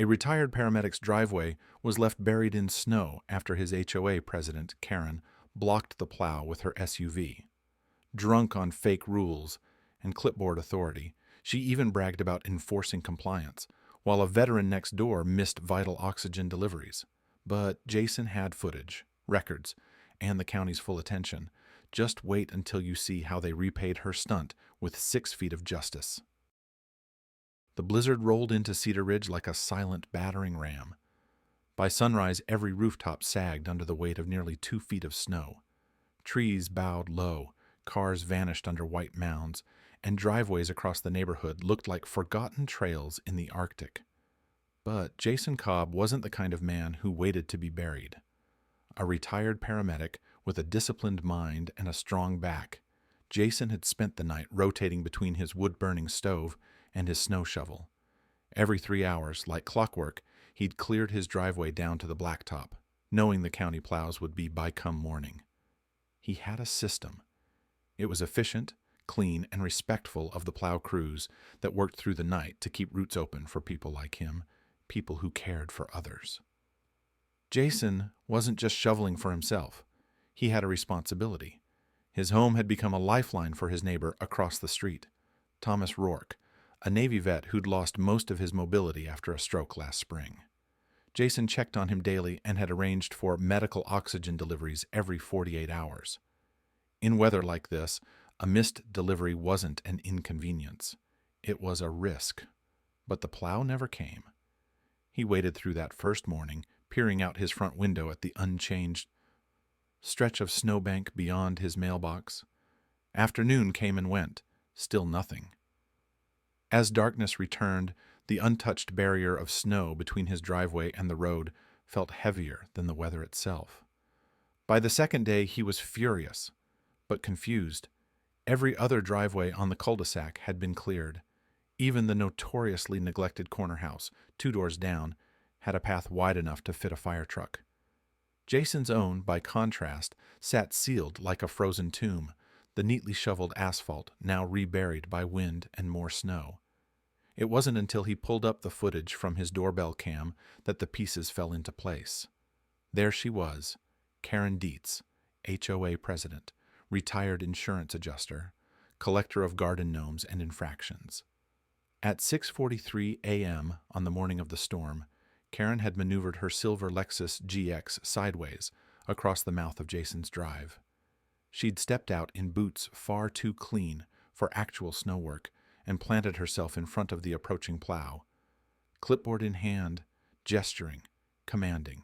A retired paramedic's driveway was left buried in snow after his HOA president, Karen, blocked the plow with her SUV. Drunk on fake rules and clipboard authority, she even bragged about enforcing compliance, while a veteran next door missed vital oxygen deliveries. But Jason had footage, records, and the county's full attention. Just wait until you see how they repaid her stunt with 6 feet of justice. The blizzard rolled into Cedar Ridge like a silent battering ram. By sunrise, every rooftop sagged under the weight of nearly 2 feet of snow. Trees bowed low, cars vanished under white mounds, and driveways across the neighborhood looked like forgotten trails in the Arctic. But Jason Cobb wasn't the kind of man who waited to be buried. A retired paramedic with a disciplined mind and a strong back, Jason had spent the night rotating between his wood-burning stove and his snow shovel. Every 3 hours, like clockwork, he'd cleared his driveway down to the blacktop, knowing the county plows would be by come morning. He had a system. It was efficient, clean, and respectful of the plow crews that worked through the night to keep routes open for people like him, people who cared for others. Jason wasn't just shoveling for himself. He had a responsibility. His home had become a lifeline for his neighbor across the street, Thomas Rourke, a Navy vet who'd lost most of his mobility after a stroke last spring. Jason checked on him daily and had arranged for medical oxygen deliveries every 48 hours. In weather like this, a missed delivery wasn't an inconvenience. It was a risk. But the plow never came. He waited through that first morning, peering out his front window at the unchanged stretch of snowbank beyond his mailbox. Afternoon came and went, still nothing. As darkness returned, the untouched barrier of snow between his driveway and the road felt heavier than the weather itself. By the second day, he was furious, but confused. Every other driveway on the cul-de-sac had been cleared. Even the notoriously neglected corner house, 2 doors down, had a path wide enough to fit a fire truck. Jason's own, by contrast, sat sealed like a frozen tomb, the neatly shoveled asphalt now reburied by wind and more snow. It wasn't until he pulled up the footage from his doorbell cam that the pieces fell into place. There she was, Karen Dietz, HOA president, retired insurance adjuster, collector of garden gnomes and infractions. At 6:43 a.m. on the morning of the storm, Karen had maneuvered her silver Lexus GX sideways across the mouth of Jason's drive. She'd stepped out in boots far too clean for actual snow work and planted herself in front of the approaching plow, clipboard in hand, gesturing, commanding.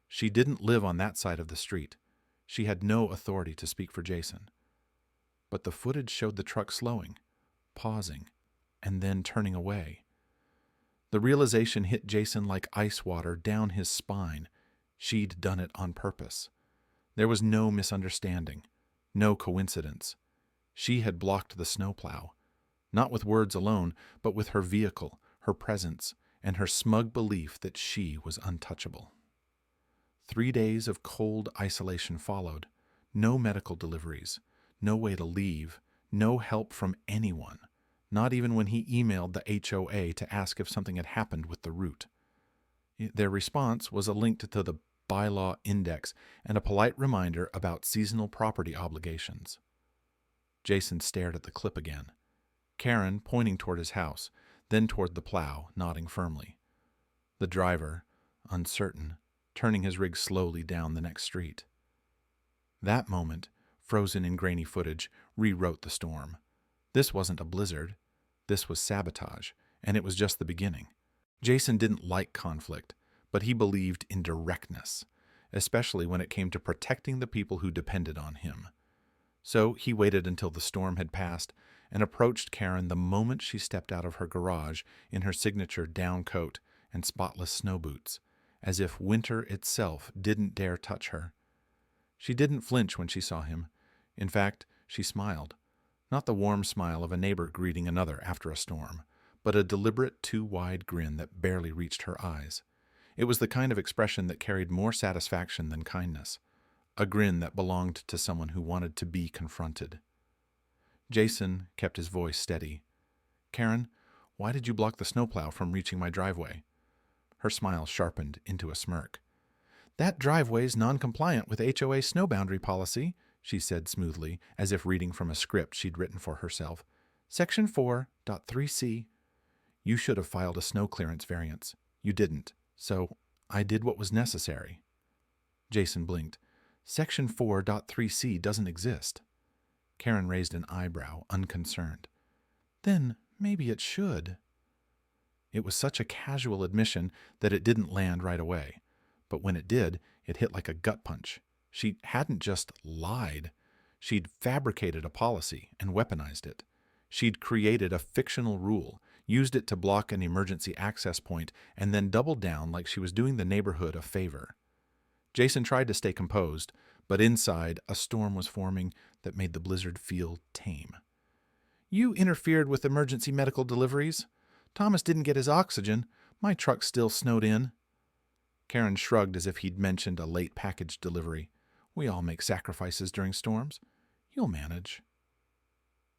She didn't live on that side of the street. She had no authority to speak for Jason. But the footage showed the truck slowing, pausing, and then turning away. The realization hit Jason like ice water down his spine. She'd done it on purpose. There was no misunderstanding, no coincidence. She had blocked the snowplow, not with words alone, but with her vehicle, her presence, and her smug belief that she was untouchable. 3 days of cold isolation followed. No medical deliveries, no way to leave, no help from anyone, not even when he emailed the HOA to ask if something had happened with the route. Their response was a link to the bylaw index and a polite reminder about seasonal property obligations. Jason stared at the clip again. Karen pointing toward his house, then toward the plow, nodding firmly. The driver, uncertain, turning his rig slowly down the next street. That moment, frozen in grainy footage, rewrote the storm. This wasn't a blizzard. This was sabotage, and it was just the beginning. Jason didn't like conflict, but he believed in directness, especially when it came to protecting the people who depended on him. So he waited until the storm had passed and approached Karen the moment she stepped out of her garage in her signature down coat and spotless snow boots, as if winter itself didn't dare touch her. She didn't flinch when she saw him. In fact, she smiled. Not the warm smile of a neighbor greeting another after a storm, but a deliberate, too-wide grin that barely reached her eyes. It was the kind of expression that carried more satisfaction than kindness, a grin that belonged to someone who wanted to be confronted. Jason kept his voice steady. "Karen, why did you block the snowplow from reaching my driveway?" Her smile sharpened into a smirk. "That driveway's non-compliant with HOA snow boundary policy," she said smoothly, as if reading from a script she'd written for herself. "Section 4.3c. You should have filed a snow clearance variance. You didn't, so I did what was necessary." Jason blinked. "Section 4.3c doesn't exist." Karen raised an eyebrow, unconcerned. "Then maybe it should." It was such a casual admission that it didn't land right away. But when it did, it hit like a gut punch. She hadn't just lied. She'd fabricated a policy and weaponized it. She'd created a fictional rule, used it to block an emergency access point, and then doubled down like she was doing the neighborhood a favor. Jason tried to stay composed, but inside, a storm was forming that made the blizzard feel tame. "You interfered with emergency medical deliveries. Thomas didn't get his oxygen. My truck still snowed in." Karen shrugged as if he'd mentioned a late package delivery. "We all make sacrifices during storms. You'll manage."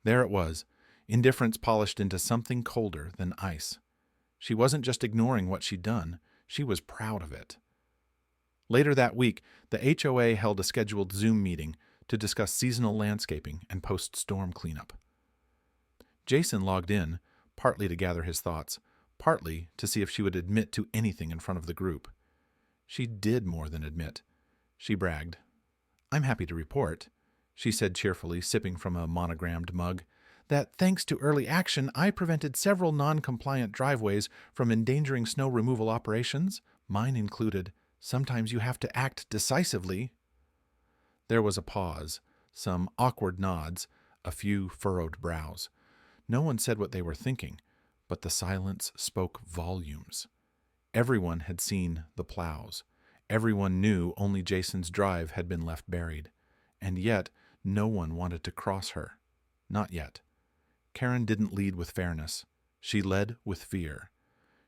There it was, indifference polished into something colder than ice. She wasn't just ignoring what she'd done, she was proud of it. Later that week, the HOA held a scheduled Zoom meeting to discuss seasonal landscaping and post-storm cleanup. Jason logged in, partly to gather his thoughts, partly to see if she would admit to anything in front of the group. She did more than admit. She bragged. "I'm happy to report," she said cheerfully, sipping from a monogrammed mug, "that thanks to early action, I prevented several non-compliant driveways from endangering snow removal operations, mine included. Sometimes you have to act decisively." There was a pause, some awkward nods, a few furrowed brows. No one said what they were thinking, but the silence spoke volumes. Everyone had seen the plows. Everyone knew only Jason's drive had been left buried. And yet, no one wanted to cross her. Not yet. Karen didn't lead with fairness. She led with fear.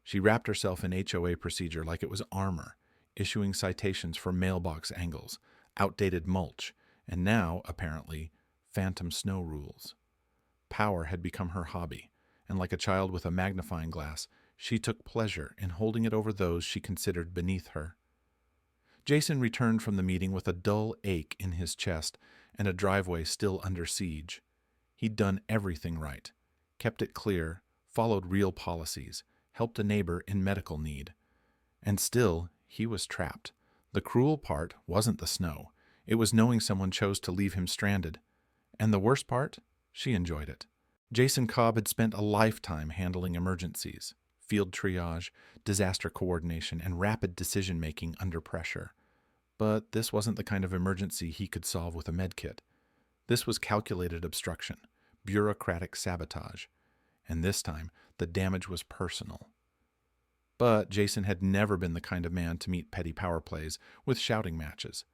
She wrapped herself in HOA procedure like it was armor, issuing citations for mailbox angles, outdated mulch, and now, apparently, phantom snow rules. Power had become her hobby, and like a child with a magnifying glass, she took pleasure in holding it over those she considered beneath her. Jason returned from the meeting with a dull ache in his chest and a driveway still under siege. He'd done everything right, kept it clear, followed real policies, helped a neighbor in medical need. And still, he was trapped. The cruel part wasn't the snow. It was knowing someone chose to leave him stranded. And the worst part? She enjoyed it. Jason Cobb had spent a lifetime handling emergencies, field triage, disaster coordination, and rapid decision-making under pressure. But this wasn't the kind of emergency he could solve with a medkit. This was calculated obstruction, bureaucratic sabotage. And this time, the damage was personal. But Jason had never been the kind of man to meet petty power plays with shouting matches.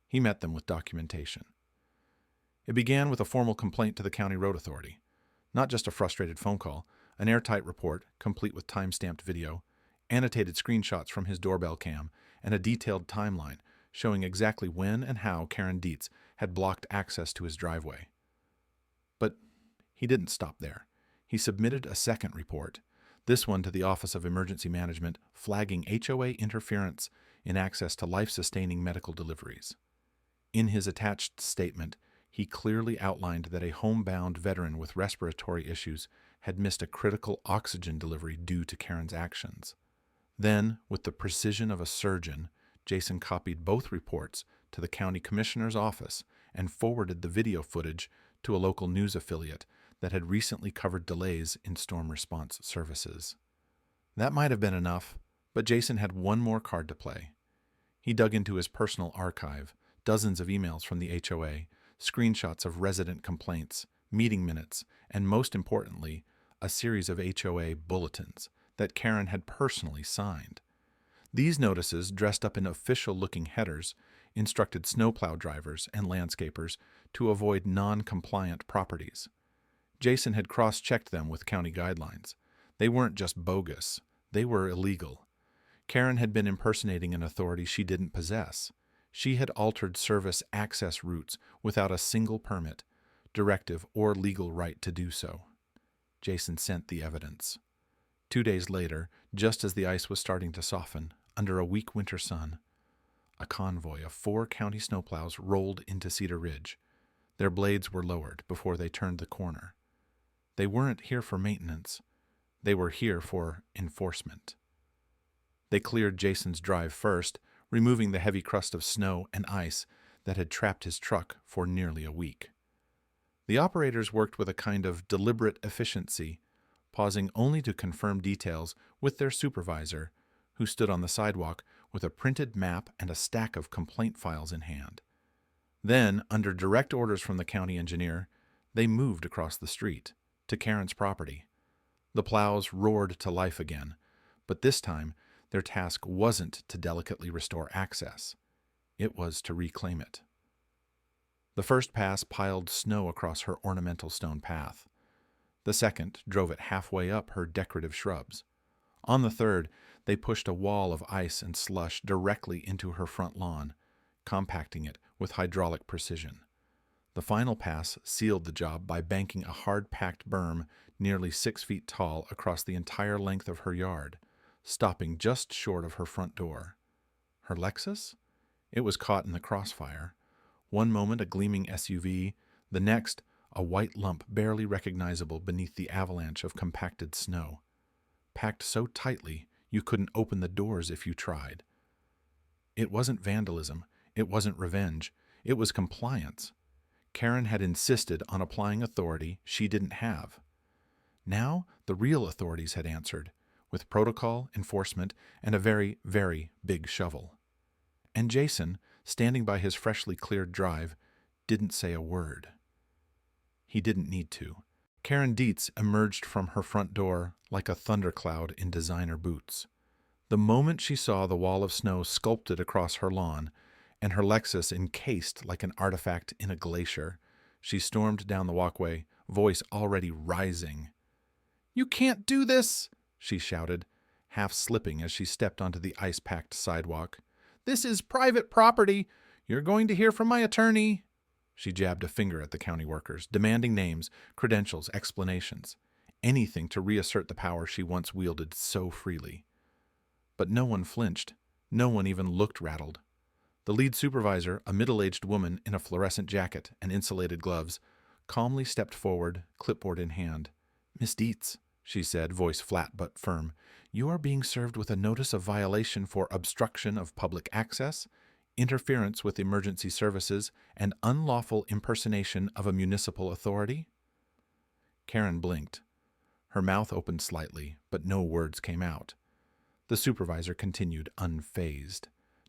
He met them with documentation. It began with a formal complaint to the County Road Authority. Not just a frustrated phone call, an airtight report, complete with time-stamped video, annotated screenshots from his doorbell cam, and a detailed timeline showing exactly when and how Karen Dietz had blocked access to his driveway. But he didn't stop there. He submitted a second report, this one to the Office of Emergency Management, flagging HOA interference in access to life-sustaining medical deliveries. In his attached statement, he clearly outlined that a homebound veteran with respiratory issues had missed a critical oxygen delivery due to Karen's actions. Then, with the precision of a surgeon, Jason copied both reports to the county commissioner's office and forwarded the video footage to a local news affiliate that had recently covered delays in storm response services. That might have been enough, but Jason had one more card to play. He dug into his personal archive, dozens of emails from the HOA, screenshots of resident complaints, meeting minutes, and most importantly, a series of HOA bulletins that Karen had personally signed. These notices, dressed up in official-looking headers, instructed snowplow drivers and landscapers to avoid non-compliant properties. Jason had cross-checked them with county guidelines. They weren't just bogus, they were illegal. Karen had been impersonating an authority she didn't possess. She had altered service access routes without a single permit, directive, or legal right to do so. Jason sent the evidence. 2 days later, just as the ice was starting to soften, under a weak winter sun, a convoy of 4 county snowplows rolled into Cedar Ridge. Their blades were lowered before they turned the corner. They weren't here for maintenance. They were here for enforcement. They cleared Jason's drive first, removing the heavy crust of snow and ice that had trapped his truck for nearly a week. The operators worked with a kind of deliberate efficiency, pausing only to confirm details with their supervisor, who stood on the sidewalk with a printed map and a stack of complaint files in hand. Then, under direct orders from the county engineer, they moved across the street, to Karen's property. The plows roared to life again, but this time their task wasn't to delicately restore access. It was to reclaim it. The first pass piled snow across her ornamental stone path. The second drove it halfway up her decorative shrubs. On the third, they pushed a wall of ice and slush directly into her front lawn, compacting it with hydraulic precision. The final pass sealed the job by banking a hard-packed berm nearly 6 feet tall across the entire length of her yard, stopping just short of her front door. Her Lexus? It was caught in the crossfire. One moment a gleaming SUV, the next a white lump barely recognizable beneath the avalanche of compacted snow. Packed so tightly you couldn't open the doors if you tried. It wasn't vandalism. It wasn't revenge. It was compliance. Karen had insisted on applying authority she didn't have. Now the real authorities had answered, with protocol, enforcement, and a very, very big shovel. And Jason, standing by his freshly cleared drive, didn't say a word. He didn't need to. Karen Dietz emerged from her front door like a thundercloud in designer boots. The moment she saw the wall of snow sculpted across her lawn, and her Lexus encased like an artifact in a glacier, she stormed down the walkway, voice already rising. "You can't do this!" she shouted, half slipping as she stepped onto the ice-packed sidewalk. "This is private property. You're going to hear from my attorney." She jabbed a finger at the county workers, demanding names, credentials, explanations, anything to reassert the power she once wielded so freely. But no one flinched. No one even looked rattled. The lead supervisor, a middle-aged woman in a fluorescent jacket and insulated gloves, calmly stepped forward, clipboard in hand. "Miss Dietz," she said, voice flat but firm, "you are being served with a notice of violation for obstruction of public access, interference with emergency services, and unlawful impersonation of a municipal authority." Karen blinked. Her mouth opened slightly, but no words came out. The supervisor continued, unfazed.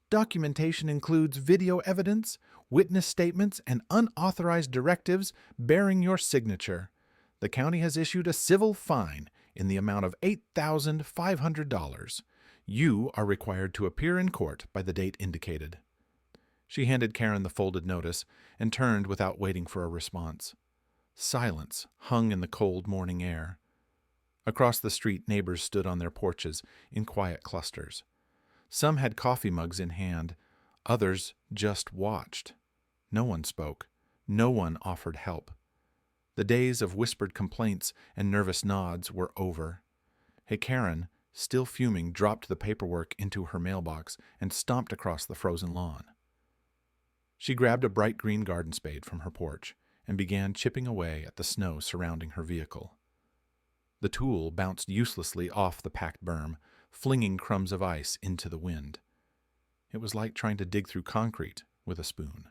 "Documentation includes video evidence, witness statements, and unauthorized directives bearing your signature. The county has issued a civil fine in the amount of $8,500. You are required to appear in court by the date indicated." She handed Karen the folded notice and turned without waiting for a response. Silence hung in the cold morning air. Across the street, neighbors stood on their porches in quiet clusters. Some had coffee mugs in hand. Others just watched. No one spoke. No one offered help. The days of whispered complaints and nervous nods were over. Hey, Karen, still fuming, dropped the paperwork into her mailbox and stomped across the frozen lawn. She grabbed a bright green garden spade from her porch and began chipping away at the snow surrounding her vehicle. The tool bounced uselessly off the packed berm, flinging crumbs of ice into the wind. It was like trying to dig through concrete with a spoon.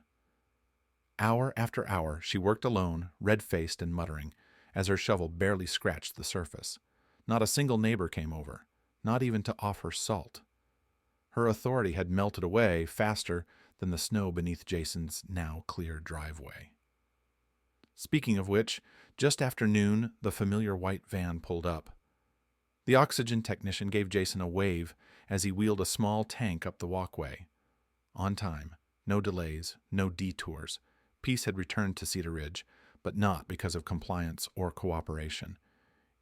Hour after hour, she worked alone, red-faced and muttering, as her shovel barely scratched the surface. Not a single neighbor came over, not even to offer salt. Her authority had melted away faster than the snow beneath Jason's now clear driveway. Speaking of which, just after noon, the familiar white van pulled up. The oxygen technician gave Jason a wave as he wheeled a small tank up the walkway. On time, no delays, no detours. Peace had returned to Cedar Ridge, but not because of compliance or cooperation.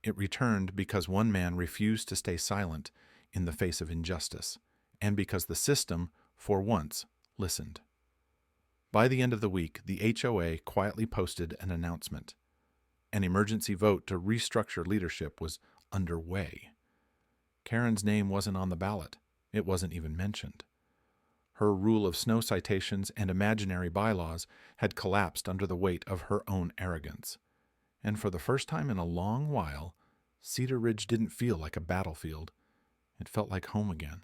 It returned because one man refused to stay silent in the face of injustice, and because the system, for once, listened. By the end of the week, the HOA quietly posted an announcement. An emergency vote to restructure leadership was underway. Karen's name wasn't on the ballot. It wasn't even mentioned. Her rule of snow citations and imaginary bylaws had collapsed under the weight of her own arrogance. And for the first time in a long while, Cedar Ridge didn't feel like a battlefield. It felt like home again.